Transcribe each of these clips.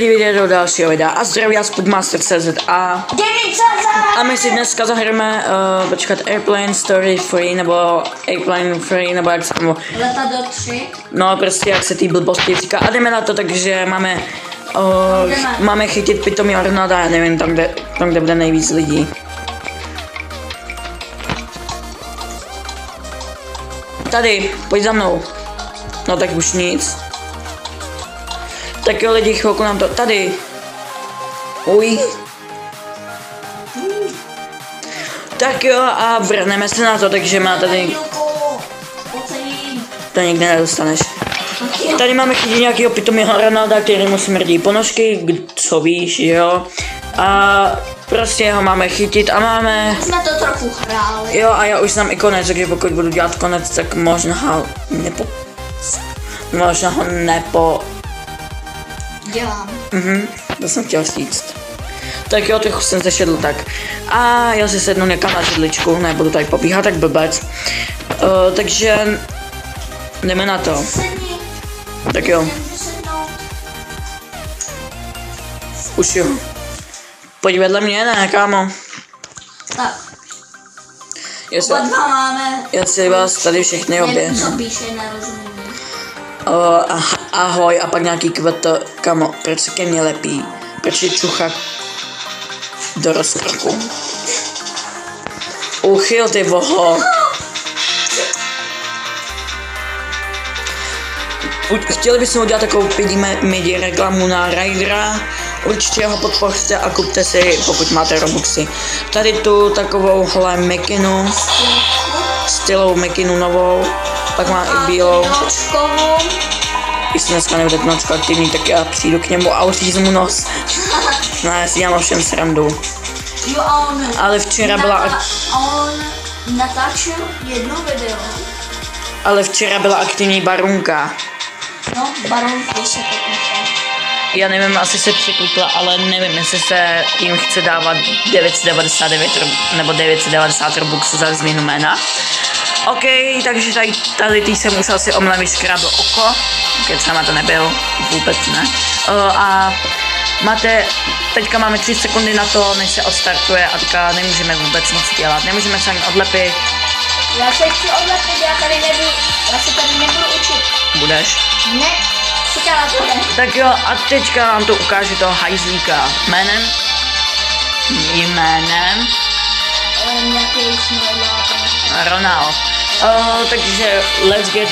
videa do dalšího videa a zdraví vás Pugmaster.cz a my si dneska zahrajeme počkat Airplane Story Free nebo Airplane Free nebo jak se tomu Letadlo 3. no prostě jak se tý blbosti říká a jdeme na to, takže máme chytit pitomý ornada, já nevím tam kde bude nejvíc lidí. Tady, pojď za mnou. No tak už nic. Tak jo lidi, chvilku nám to, tady. Uj. Tak jo a vrhneme se na to, takže má tady. To nikdy nedostaneš. Tady máme chytit nějakýho pitomýho Ronalda, který mu smrdí ponožky, co víš, jo. A prostě ho máme chytit a máme. Jsme to trochu hráli. Jo a já už znám i konec, takže pokud budu dělat konec, tak možná ho Dělám. To jsem chtěl říct. Tak jo, trochu jsem zešedl tak. A já si sednu někam na židličku, nebudu tady pobíhat tak blbec. Takže jdeme na to. Sedni. Tak jo, už jo. Pojď vedle mě, ne kámo. Tak. Oba dva máme. Já si vás tady všechny oběhnu. Co píše, nerozumím. Ahoj a pak nějaký kveto, kamo, proč se ke mně lepí? Proč je čucha do rozkrku? Uchyl ty voho. Chtěli bychom udělat takovou midi reklamu na Rydera. Určitě ho podpořte a kupte si, pokud máte Robuxy. Tady tu takovouhle mekinu, stylovou mekinu novou, pak má i bílou. Jestli dneska nebude tnočko aktivní, tak já přijdu k němu a uříznu mu nos. No, já si dělám ovšem srandu. Ale včera byla... On natáčel jedno video. Ale včera byla aktivní Barunka. No, Barunku se tak nechal. Já nevím, asi se překlikla, ale nevím, jestli se jim chce dávat 999 nebo 990 Robuxů za změnu jména. OK, takže tady tý jsem musel si omlem vyškrábl oko. Keď sama to nebyl, vůbec ne. A teďka máme 3 sekundy na to, než se odstartuje a teďka nemůžeme vůbec nic dělat. Nemůžeme se ani odlepit. Já se chci odlepit, já se tady nebudu učit. Budeš? Ne, říká to ne. Tak jo, a teďka vám to ukážu toho hajzlíka. Jménem? Nějaký Ronald. Takže let's get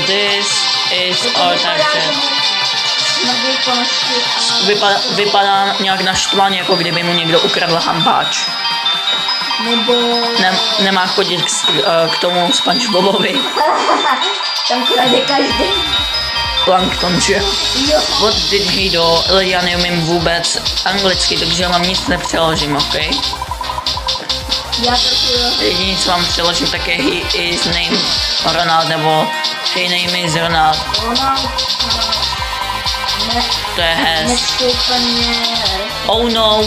this is our target. Vypadá nějak naštvaně, jako kdyby mu někdo ukradl hambáč. Nebo... Nemá chodit k tomu SpongeBobovi. Tam krade každý. Plankton, že? Jo. What did he do? Já neumím vůbec anglicky, takže vám nic nepřeložím, ok? Já taky jo. Jediný, co vám přeložím, tak je he is name Ronald, nebo he name is Ronald. Ronald. Ne. To je hez. Nestoupaně. Oh no.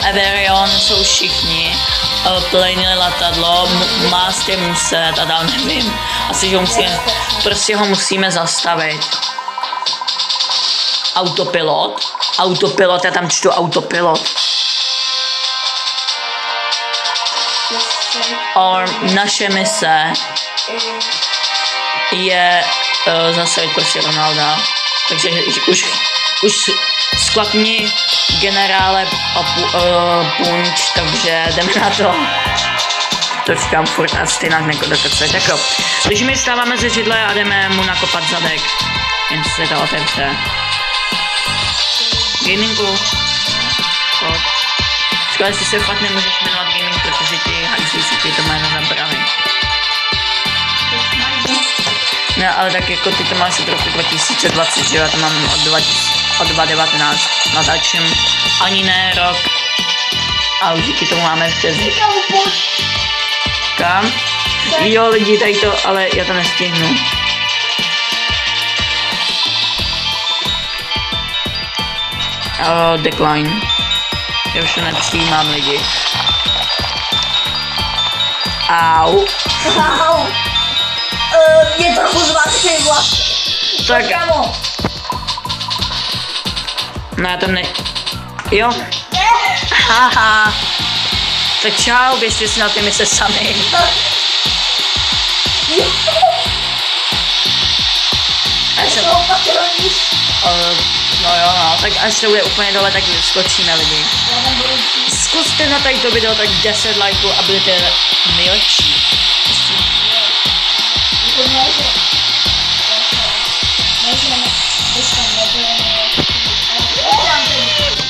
Everion jsou všichni. Plejnili letadlo, mástě muset a dál nevím. Asi, že ho musíme, prostě ho musíme zastavit. Autopilot, já tam čtu autopilot. Naše mise je zastavit prostě Ronalda. Takže už sklapni generále punč, takže jdeme na to. To říkám furt a stejně nekodokce. Tak jo, takže my stáváme ze židle a jdeme mu nakopat zadek. Jen se to otevře. Gamingu. Škoda, jestli se fakt nemůžeš jmenovat gaming, protože ty hajzlíci ti to jméno zabrali. No, ale tak jako ty to máš od roku 2020, že já to mám od 2019. Natáčím ani ne rok. A už díky tomu máme přes... Kam? Jo lidi, tady to, ale já to nestihnu. Decline. Já už to nepřijímám lidi. Au. Je trochu zvláštní vlast. Tak. Kamo. No já tam ne... Jo. Haha. Tak čau, běžte si na ty mise sami. No jo, no, tak až to bude úplně dole, tak skočíme lidi. Zkuste na tady to video tak 10 lajků a budete nejlepší.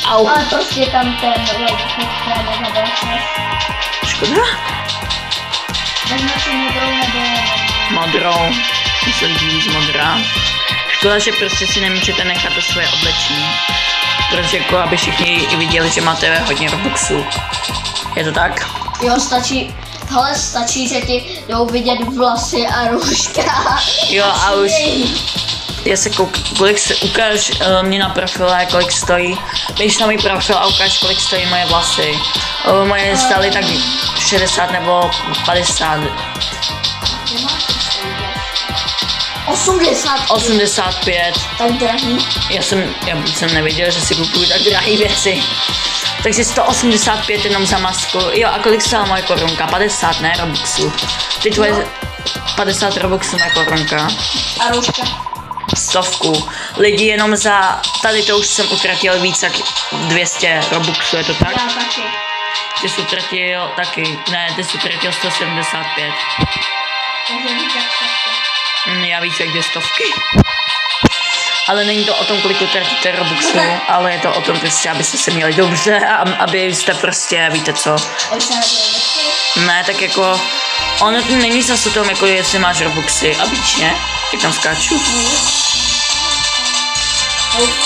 Au. Ale prostě tam ten like, Škoda? vezme si modrou nebo... Modrou. Mně se líbí víc modrá. Škoda, že prostě si nemůžete nechat to svoje oblečení. Protože jako, aby všichni viděli, že máte hodně robuxů. Je to tak? Jo, stačí, že ti jdou vidět vlasy a růžka. Jo, a už... Já se kolik se ukáž mě na profile, kolik stojí. Běž na můj profil a ukáž, kolik stojí moje vlasy. Moje stály tak 60 nebo 50. 85. Tak drahý. Já jsem nevěděl, že si kupuju tak drahé věci. Takže 185 jenom za masku. Jo, a kolik stála moje korunka? 50, ne? Robuxů. Ty tvoje 50 robuxů na korunka. A růžka. 100. Lidi jenom za... Tady to už jsem utratil víc jak 200 robuxů, je to tak? Já taky. Ty jsi utratil taky. Ne, ty jsi utratil 175. Takže víc jak 100. Já víc jak 200. Ale není to o tom, kolik utratíte robuxů, ale je to o tom prostě, abyste se měli dobře a abyste prostě, víte co. Ne, tak jako, ono to není zase o tom, jako jestli máš robuxy a víš, ne? Jak tam skáču.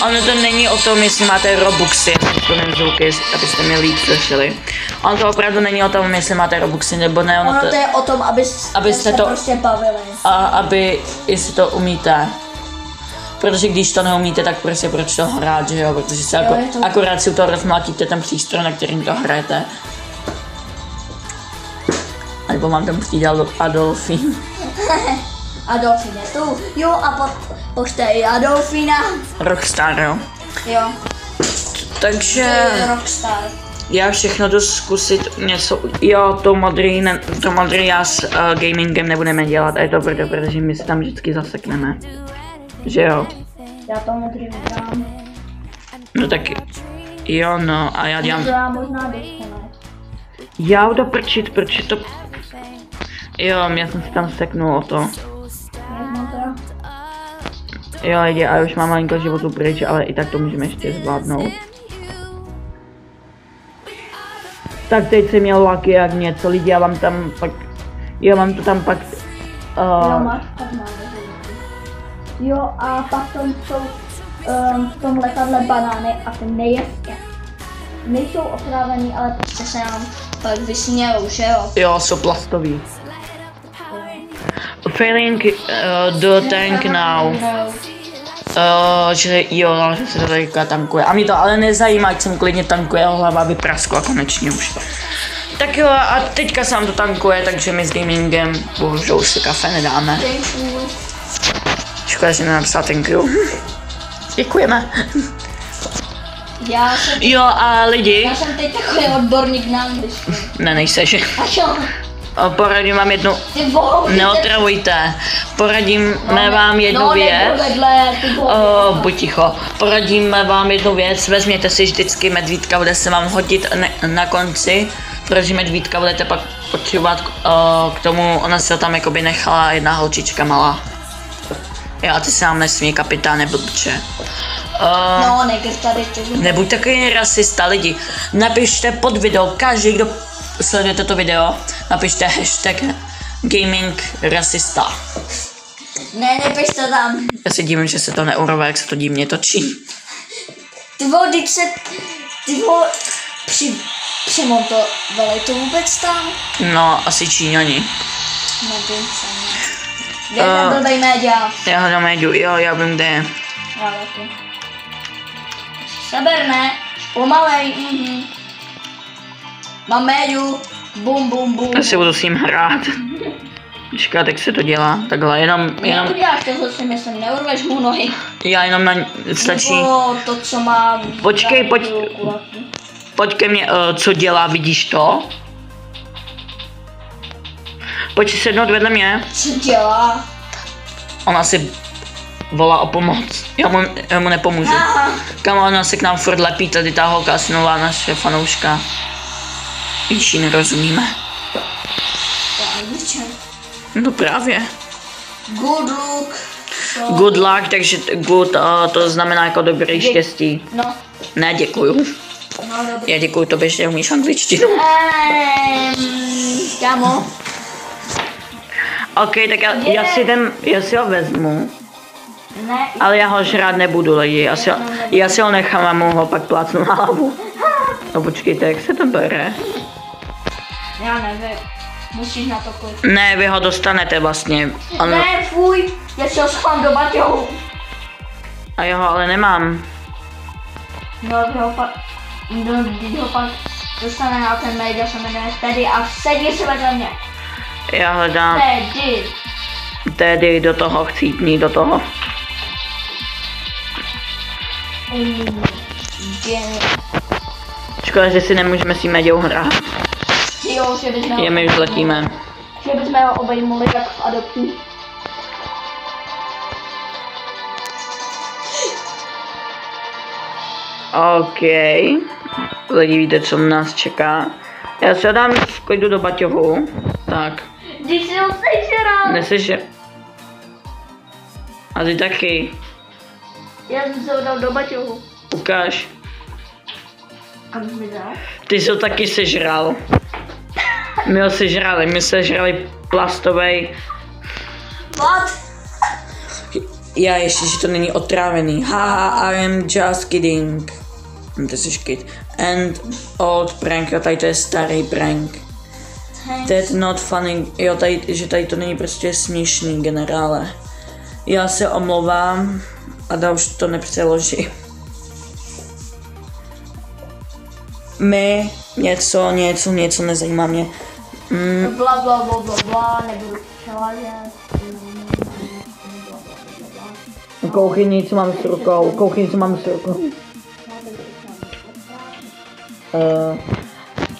Ono to není o tom, jestli máte robuxy, jestli zvuky, abyste mě líp slyšeli. Ono to opravdu není o tom, jestli máte robuxy nebo ne. Ono to je o tom, abyste to prostě bavili. A jestli to umíte. Protože když to neumíte, tak prostě proč to hrát, že jo? Protože se akorát si u toho rozmlátíte ten přístroj, na kterým to hrajete. Nebo mám tam přijít Adolfín. Adolfín je tu. Jo, a pošte i Adolfína. Rockstar, jo. Jo. Takže... Rockstar. Já všechno jdu zkusit něco, jo, to modrý já s gamingem nebudeme dělat a je to proto, protože my se tam vždycky zasekneme. Že jo? Já to modrý udělám. No tak, jo no, a já dělám... To já možná disconnect. Já to prčit to... Jo, já jsem si tam seknul o to. Jo lidi, a už mám malinko životu pryč, ale i tak to můžeme ještě zvládnout. Tak teď jsem měl laky jak něco, lidi, já vám tam pak... Jo, mám to tam pak... Jo, máš tak máme. Jo, a pak tam jsou v tom letadle banány a ty nejezké. Nejsou otrávený, ale prostě se nám pak vysmějou, že jo? Jo, jsou plastový. Failing do tank now. Že jo, že se to teďka tankuje. A mě to ale nezajímá, ať jsem klidně tankuje, jeho hlava by praskla konečně už. Tak jo, a teďka se nám to tankuje, takže my s gamingem bohužel si kafe nedáme. Škoda, že nenapsal thank you. Děkujeme. Jo, a lidi. Já jsem teď takový odborník na angličtinu. Ne, nejseš. A jo? Poradím vám jednu... Neotravujte. Poradíme vám jednu věc. Buď ticho. Poradíme vám jednu věc. Vezměte si vždycky medvídka, bude se vám hodit na konci. Protože medvídka budete pak potřebovat k tomu, ona se tam jakoby nechala jedna holčička malá. Jo, a ty se nám nesmí, kapitáne blbče. No, nekdy tady nebuď takový rasista, lidi. Napište pod video, každý, kdo sledujete to video, napište hashtag gaming rasista. Ne, nepište tam. Já si divím, že se to neurve, jak se to divně točí. Přimontovali to vůbec tam? No, asi Číňani. Nevím, sami. Kde je ten blbej média? Já hledám médiu, jo, já vím, kde je. Já taky. Seber, ne? Pomalej, Mám médiu. Bum, bum, bum. Já si budu s ním hrát. Počkej, tak se to dělá, takhle, jenom, Neuděláš to, co si myslím, neurveš mu nohy. já jenom stačí, Nebo to, co má... Počkej, pojď ke mně, co dělá, vidíš to? Pojď si sednout vedle mě, Co dělá? ona si volá o pomoc, já mu nepomůžu. Aha. Kam ona se k nám furt lepí, tady ta holka snová naše fanouška. Víš, ji nerozumíme. Já nevím. No právě. Good look. So... Good luck, takže good, to znamená jako dobrý štěstí. No. Ne, děkuju. No, dobrý. Já děkuju tobě, že umíš angličtinu. Kámo. OK, tak já si ho vezmu. Ne. Ale já ho žrát nebudu lidi, já si ho nechám a mu ho pak plácnu na hlavu. No počkejte, jak se to bere? Já nevím. Musíš na to kolik. Ne, vy ho dostanete vlastně. Ne, fuj. Já si ho schovám do baťohu. A já ho ale nemám. No, když ho pak dostane na ten média, se jmenuje Teddy a sedí se vedle mě. Já hledám Teddy do toho, chcípni do toho. Škoda, že si nemůžeme s tím Meďou hrát. Jo, že bychom Je, my už letíme. Že bychom ho obejmuli tak v adoptu. OK. Lidi, víte, co nás čeká. Já se dám v klidu do baťohu. Tak. Když si ho sežral. Nesežer. A ty taky. Já jsem se ho dal do baťohu. Ukáž. A mi dal? Ty jsi ho taky sežral. My sežrali plastovej. What? Já ještě, že to není otrávený. Haha, I am just kidding. Ty jsi kid. And old prank, jo, tady to je starý prank. That's not funny, jo, že tady to není prostě směšný, generále. Já se omlouvám a už to nepřeložím. My, něco nezajímá mě. Bla bla bla bla bla, nebudu převádět. Koukni, co mám s rukou,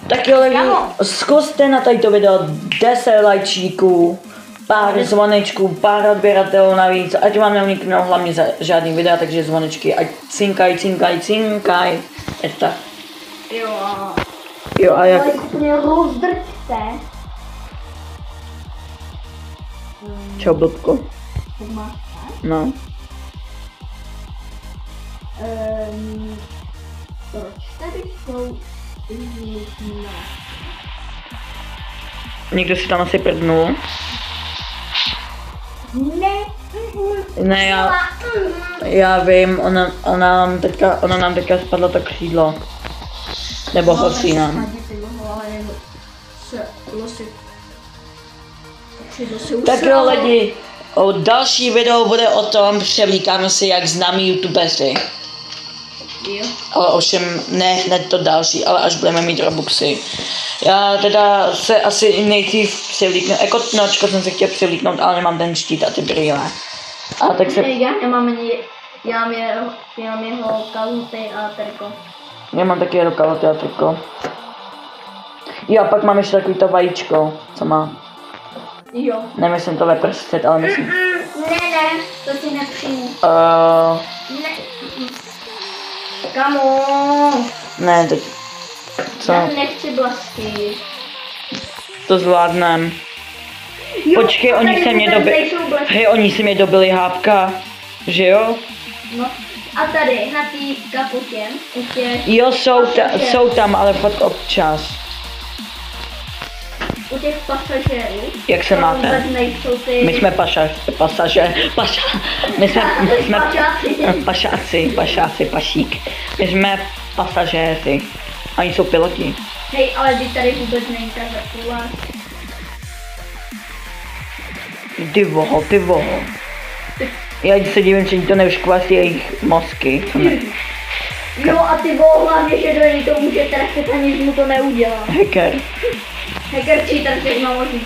Tak jo, lidi, zkuste na tato video 10 lajčíků, pár zvonečků, pár odběratelů navíc, ať vám neuniknou hlavně za žádný videa, takže zvonečky, ať cinkaj. Eta. Jo a jak? Ale úplně rozdrťte. Čau, blbko. No. Proč tady jsou Někdo si tam asi prdnul. Ne, já vím, ona nám teďka spadla to křídlo. Nebo hoří nám. Tak jo lidi, další video bude o tom, převlíkáme se jak známí youtubeři. Ale ovšem ne hned to další, ale až budeme mít Robuxy. Já teda se asi nejdřív převlíknu, jako nočko jsem se chtěl převlíknout, ale nemám ten štít a ty brýle. A tak se... Já nemám ani, já mám jeho kalhoty a triko. Já mám taky jeho kalhoty a triko. Jo, a pak mám ještě takový to vajíčko, co má. Jo. Nemyslím to ve prstřed, ale myslím... Ne, to si nepřijmu. Ne. Kamo. Ne, teď... Co? Já nechci blasky. To zvládnem. Počkej, oni se mě dobili hápka, že jo? No. A tady, na té kapotě, jo, jsou tam, ale fakt občas. U těch pasažérů. Jak se máte? My jsme pašík. My jsme pasažéři. Oni jsou piloti. Hej, ale ty tady vůbec není ta vrtula. Ty voho. Já se divím, že to neuškvasí jejich mozky. Jo, a ty voho, hlavně, že do něj to může trefit, aniž mu to neudělá. Hacker. Hacker cheater, všechno možný.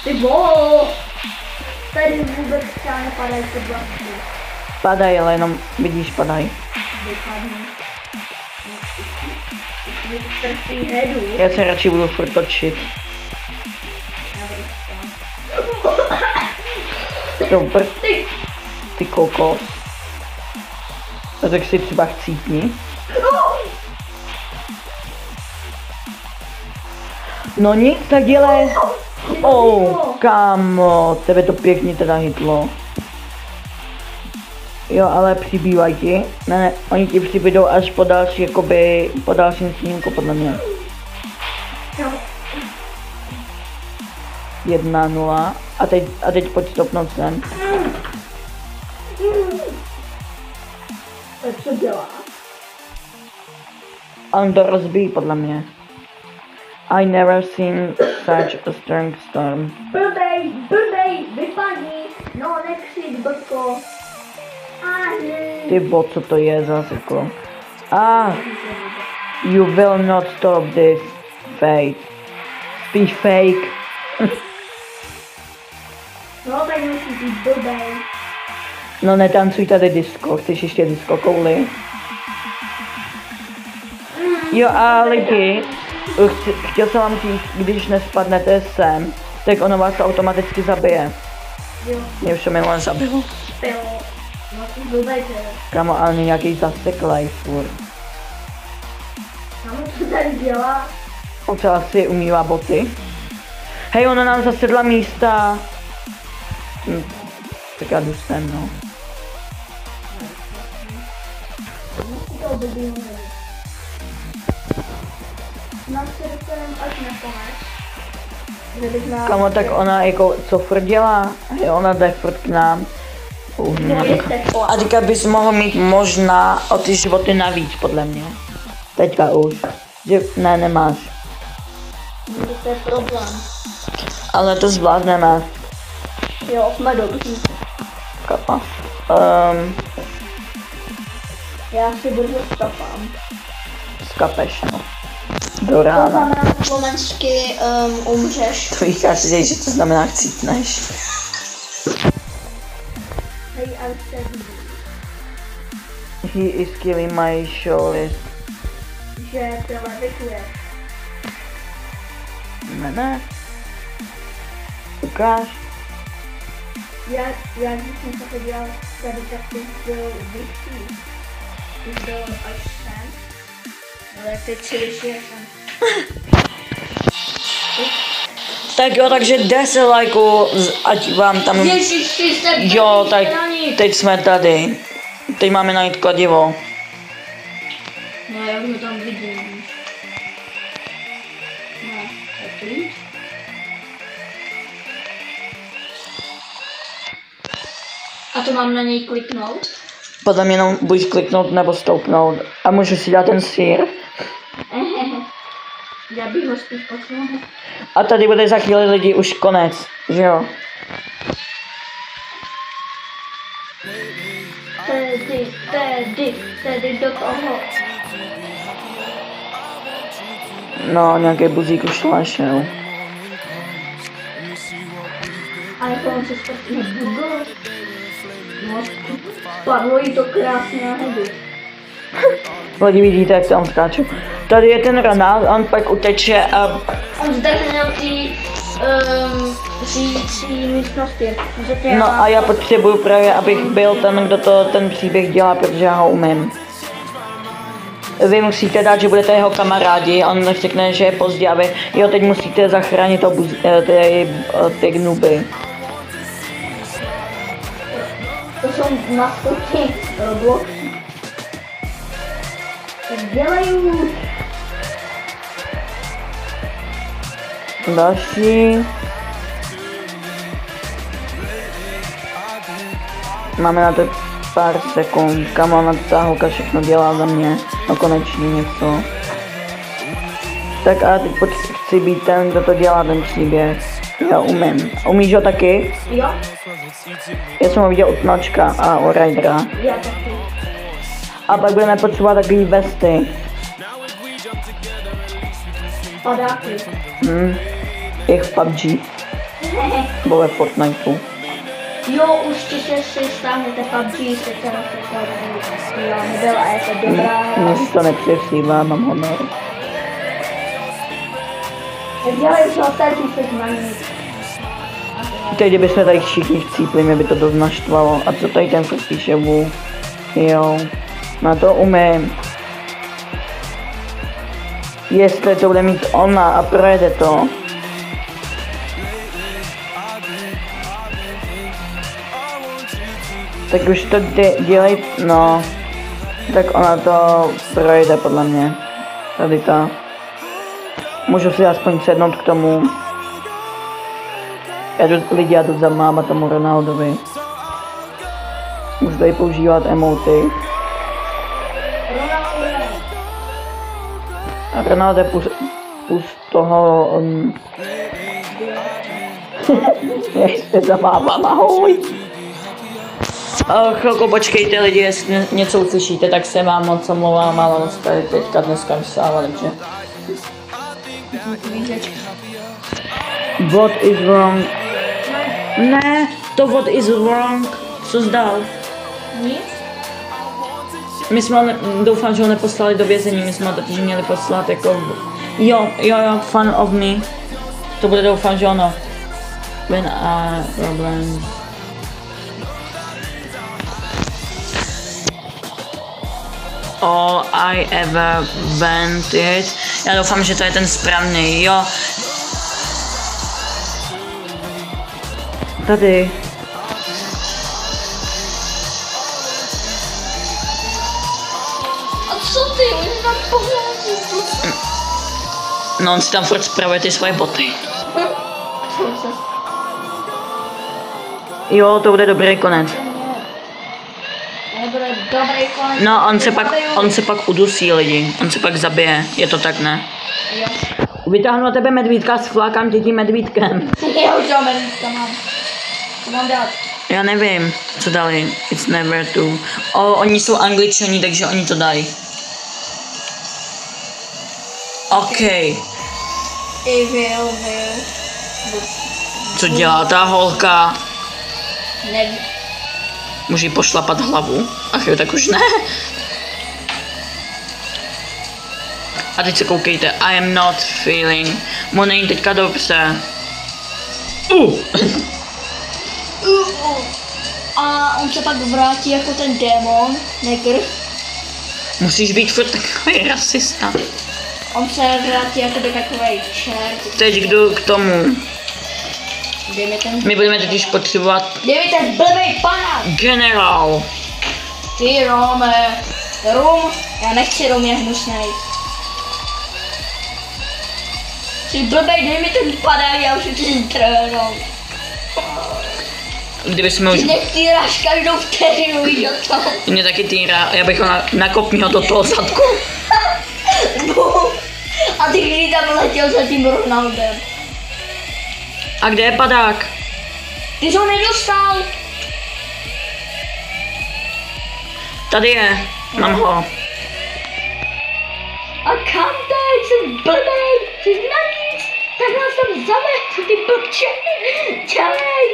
Ty vole! Tady vůbec třeba nepadají ty blasky. Padají, ale jenom vidíš, padají. Vypadný. Trfí headu. Já se radši budu furt točit. Super. Ty kokos. A tak si třeba chcípni. No nic, tak dělej. Kámo, tebe to pěkně teda hitlo. Jo, ale přibývají ti. Ne, oni ti přibydou až po další, jakoby, po dalším snímku, podle mě. 1-0. A teď pojď stopnout sem. Co dělá? On to rozbíjí, podle mě. I never seen such a strong storm. Blbej, vypadni. No, nekřič, blbko. Ty bo, co to je za jako? You will not stop this fate. Be fake. No, tak musíš být blbej. No netancuj tady disco, chceš ještě disco kouli? Jo a lidi, chtěl jsem vám říct, když nespadnete sem, tak ono vás automaticky zabije. Jo. Mě už minule zabilo. Pilo. No, ty blbej, Kamo, ale nějaký zaseklej furt. Kamo, co tady dělá? On třeba si umývá boty. Hej, ona nám zasedla místa. Tak já jdu sem, no. Nám se dostaneme až na konec. Kamo, tak ona jako, co furt dělá? Hej, ona jde furt k nám. A teďka bys mohl mít možná o ty životy navíc, podle mě. Teďka už. Ne, nemáš. To je problém. Ale to zvládneme. Jo, jsme dobří. Kapa. Já si brzo skapám. Skapeš, no. Do To rána. znamená slovensky umřeš. To říkáš si, že to znamená chcípneš. Hej, ale se vidí. He is killing my show list. Že to levituješ. Ne. Ukáž. Já když jsem se podíval tady, tak ty byl vyšší. Ty byl až sem. Ale teď si vyšší jsem. Tak jo, takže 10 lajků, ať vám tam... Ježiš, ty jste Jo, tak teď jsme tady. Teď máme najít kladivo. No, já už ho tam vidím. No, takový. A to mám na něj kliknout? Podle mě jenom buď kliknout nebo stoupnout. A můžu si dát ten sýr. Já bych ho spíš poslal. A tady bude za chvíli lidi už konec, že jo? Tedy do toho. No, nějaký buzík už šel. A jako on se zpátky nebudl. No, spadlo jí to krásně na hedu. Lidi vidíte, jak tam skáču. Tady je ten ranál, on pak uteče a... On zdechnul ty řídící místnosti. No a já potřebuju právě, abych byl ten, kdo ten příběh dělá, protože já ho umím. Vy musíte dát, že budete jeho kamarádi, on řekne, že je pozdě a vy, jo, teď musíte zachránit ty gnuby. To jsou maskotky Roblox. Tak dělají. Další. Máme na to pár sekund, kam ona ta holka všechno dělá za mě. No konečně něco. Tak a teď chci být ten, kdo to dělá, ten příběh. Já umím. Umíš ho taky? Jo. Já jsem ho viděl od Nočka a u Rydera. Já taky. A pak budeme potřebovat takový vesty. Padáky. Jak v PUBG. Nebo ve Fortniteu. Jo, určitě si stáhnete PUBG, sice na to já nebyla a je to dobrá. Mně se to nepřesílá, mám honor. Dělej už ostatní se zmaní. Teď kdybychom tady všichni chcípli, mě by to dost naštvalo. A co tady ten furt píše vů? Jo, na to umím. Jestli to bude mít ona a projede to. Tak už to dělej, no. Tak ona to projde podle mě. Tady ta. Můžu si aspoň sednout k tomu. Já jdu za máma tomu Ronaldovi. Můžu tady používat emoty. A Ronaldo je pust toho... Ještě zamávám, ahoj. Chvilku počkejte lidi, jestli něco uslyšíte, tak se vám moc omlouvám, ale moc tady teďka dneska vstává, takže... What is wrong? Ne, to what is wrong. Co zdal? Nic? My jsme, doufám, že ho neposlali do vězení, my jsme ho totiž měli poslat jako... Jo, fan of me. To bude doufám, že ono. When I problems. All I ever wanted. Já doufám, že to je ten správný, jo. Tady. A co ty? Oni tam pohledí. No, on si tam furt spravuje ty svoje boty. Jo, to bude dobrý konec. Nebude dobrý konec. No, on se pak udusí lidi. On se pak zabije. Je to tak, ne? Jo. Vytáhnu na tebe medvídka, sflákám tě tím medvídkem. Já už toho medvídka mám. Co mám dát? Já nevím, co dali. It's never to. Oni jsou Angličani, takže oni to dají. OK. Co dělá ta holka? Nevím. Může jí pošlapat hlavu? Ach jo, tak už ne. A teď se koukejte. I am not feeling. Mu není teďka dobře. A on se pak vrátí jako ten démon, negr. Musíš být furt takový rasista. On se vrátí jako takový čert. Teď jdu k tomu. Dej mi ten... My budeme totiž potřebovat Dej mi ten blbej panák! generál. Ty Rome. Rum? Já nechci rum, je hnusnej. Ty blbej, dej mi ten panák, já už chci trénout. Kdyby jsme už... Ty netýráš každou vteřinu, víš o tom. Mě taky týrá, já bych ho nakopnil do toho zadku. A ty když tam letěl za tím Ronaldem. A kde je padák? Ty jsi ho nedostal. Tady je, mám ho. A kam teď, jsi blbej, jsi na nic. Tak nás tam zamet, ty blbče. Dělej.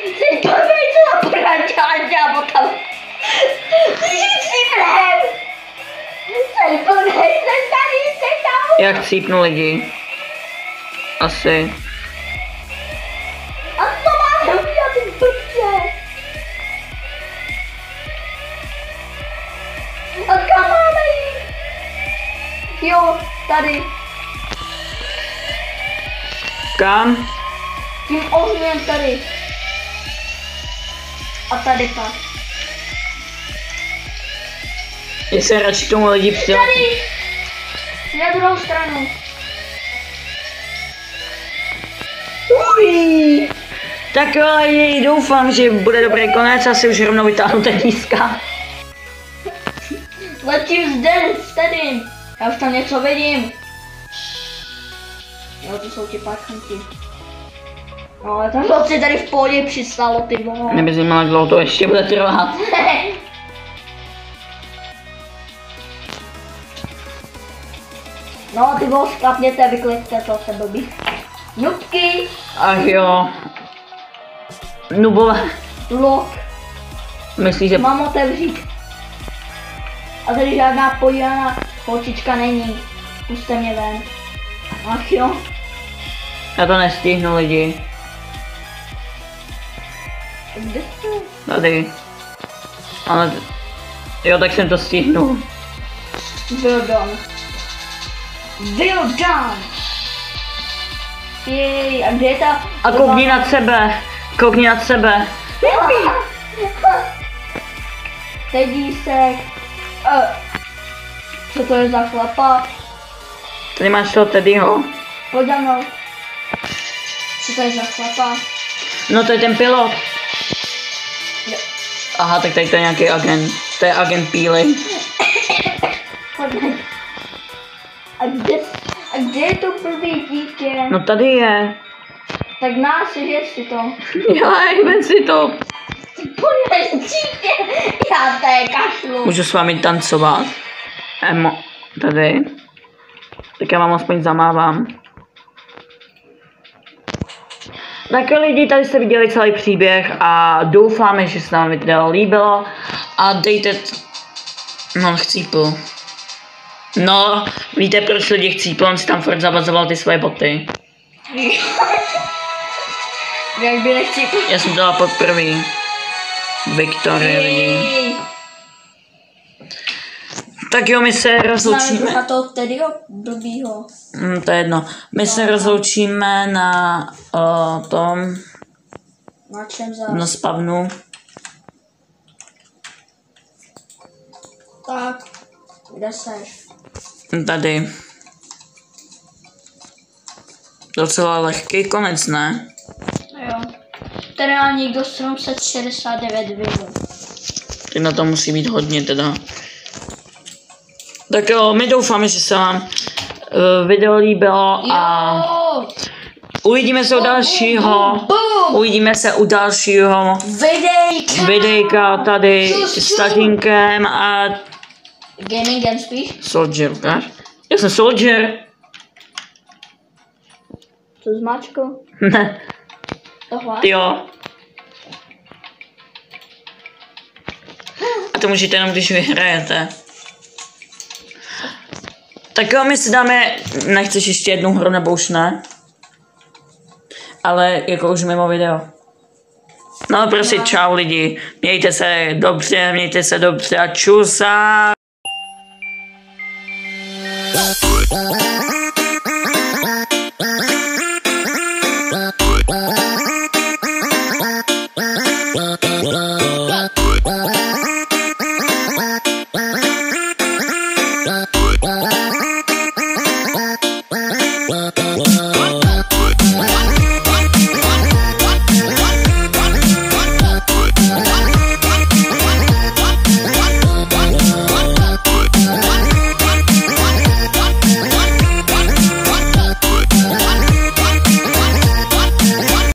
Jsi blbej, co na pořád dělá tam. Jsi blbej. Jsi blbej, jsi tady, jsi tam. Jak cítnu lidi? Asi. A to máme udělat, ty blbče. A kam máme jít? Jo, tady. Kam? Tím ohněm tady. A tady pak. Já se radši k tomu lidi přijel. Tady! Na druhou stranu. Ují. Tak jo, lidi, doufám, že bude dobrý konec a si už rovnou vytáhnu ten nízka. Letím zde, tady. Já už tam něco vidím. Jo, to jsou ti parchanti. No, ale tam se tady v pohodě přistalo, ty vole. Mě by zajímalo, jak dlouho to ještě bude trvat. No, ty vole, sklapněte, vykliďte to, se blbý. Nubky. Ach jo. Nubové. Lock. Myslíš, že... Mám otevřít. A tady žádná podívaná holčička není. Puste mě ven. Ach jo. Já to nestihnu, lidi. Kde jste? Tady. Ale... Jo, tak jsem to stihnul. Byl done. Jej, a kde je ta... A koukni nad sebe. Koukni nad sebe. Tedísek. Co to je za chlapa? Tady máš to Teddyho. Pojď za mnou. Co to je za chlapa? No to je ten pilot. Aha, tak tady to je nějaký agent. To je agent Píly. A kde je to blbý dítě? No tady je. Tak násežeš si to. Jaj, vem si to. Pojď dítě. Já té kašlu. Můžu s vámi tancovat. Tady. Tak já vám aspoň zamávám. Tak lidi, tady jste viděli celý příběh a doufáme, že se vám video líbilo a dejte... No, chcípl. No, víte proč lidi chcípl, on si tam furt zavazoval ty svoje boty. Jak by nechcípl? Já jsem dala poprvé. Viktorie lidi. Tak jo, my se rozloučíme. Máme toho Teddyho blbýho. To je jedno. My se rozloučíme na tom... Na čem za? Na spavnu. Tak, kde seš? Tady. Docela lehký konec, ne? Jo. Tady má někdo 769 view. Tak na to musí být hodně teda. Tak jo, my doufáme, že se vám video líbilo a uvidíme se u dalšího. Uvidíme se u dalšího videjka tady s tatínkem a Gaming and spíš? Soldier, ukáž? Já jsem Soldier. To s mačkou? Ne, Tohle? jo. A to můžete jenom, když vyhrajete. Tak jo, my si dáme, nechceš ještě jednu hru nebo už ne? Ale jako už mimo video. No prostě čau lidi, mějte se dobře a čusa.